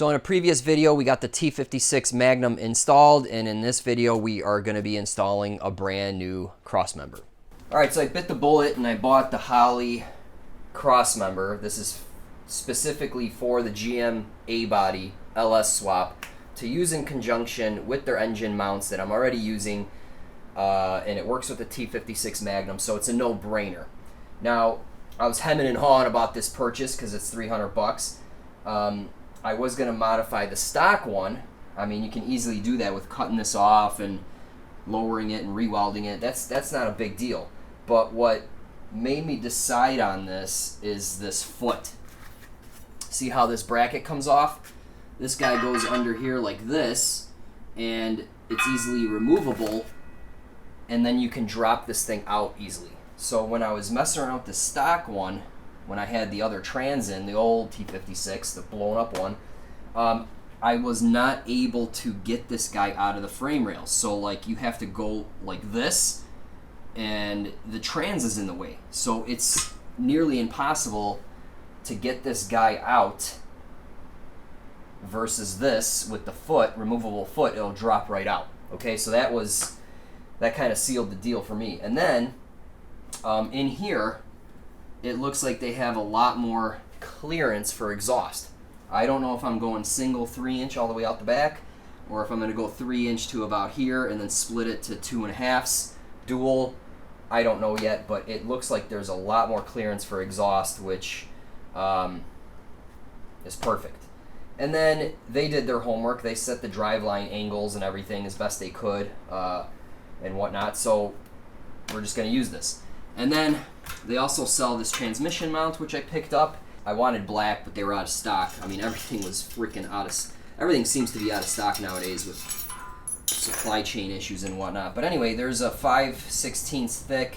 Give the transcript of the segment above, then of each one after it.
So in a previous video, we got the T56 Magnum installed, and in this video, we are going to be installing a brand new Crossmember. All right, so I bit the bullet and I bought the Holley Crossmember. This is specifically for the GM A-body LS swap to use in conjunction with their engine mounts that I'm already using, and it works with the T56 Magnum, so it's a no-brainer. Now, I was hemming and hawing about this purchase because it's $300. I was going to modify the stock one. I mean, you can easily do that with cutting this off and lowering it and re-welding it. That's not a big deal. But what made me decide on this is this foot. See how this bracket comes off? This guy goes under here like this, and it's easily removable, and then you can drop this thing out easily. So when I was messing around with the stock one, when I had the other trans in, the old T56, the blown up one, I was not able to get this guy out of the frame rails. So like you have to go like this, and the trans is in the way. So it's nearly impossible to get this guy out versus this with the foot, removable foot, it'll drop right out. Okay, so that kind of sealed the deal for me. And then in here, it looks like they have a lot more clearance for exhaust. I don't know if I'm going single 3-inch all the way out the back, or if I'm going to go 3-inch to about here and then split it to 2.5s dual. I don't know yet, but it looks like there's a lot more clearance for exhaust, which is perfect. And then they did their homework. They set the driveline angles and everything as best they could and whatnot. So we're just going to use this. And then they also sell this transmission mount, which I picked up. I wanted black, but they were out of stock. I mean, everything was freaking everything seems to be out of stock nowadays with supply chain issues and whatnot. But anyway, there's a 5/16 thick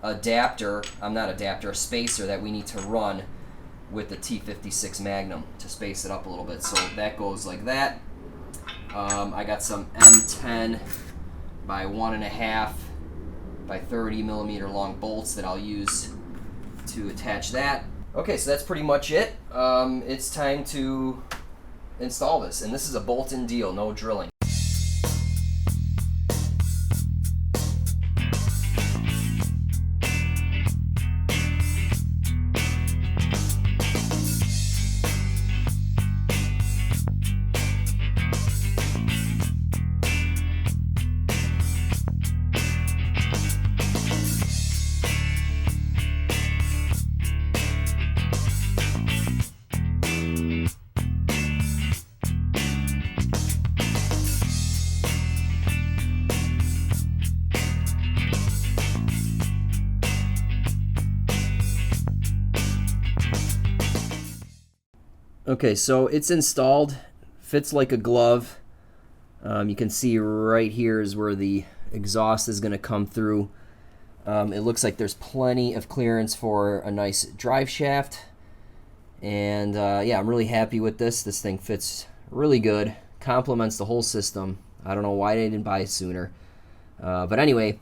adapter, a spacer that we need to run with the T56 Magnum to space it up a little bit. So that goes like that. I got some M10 by 1.5 by 30 millimeter long bolts that I'll use to attach that. Okay, so that's pretty much it. It's time to install this, and this is a bolt-in deal, no drilling. Okay, so it's installed, fits like a glove. You can see right here is where the exhaust is going to come through. It looks like there's plenty of clearance for a nice drive shaft. And yeah, I'm really happy with this. This thing fits really good, complements the whole system. I don't know why they didn't buy it sooner. But anyway,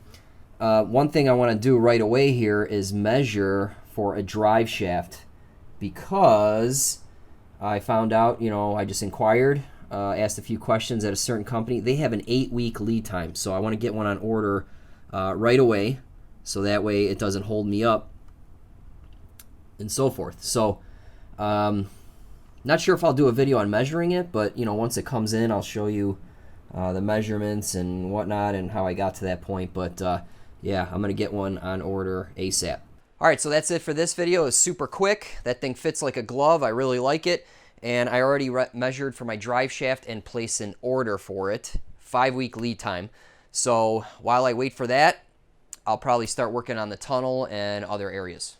one thing I want to do right away here is measure for a drive shaft, because I found out, I just inquired, asked a few questions at a certain company. They have an 8-week lead time, so I want to get one on order right away, so that way it doesn't hold me up and so forth. So, not sure if I'll do a video on measuring it, but once it comes in, I'll show you the measurements and whatnot and how I got to that point. But yeah, I'm gonna get one on order ASAP. All right, so that's it for this video. It's super quick. That thing fits like a glove. I really like it. And I already measured for my drive shaft and placed an order for it. 5-week lead time. So while I wait for that, I'll probably start working on the tunnel and other areas.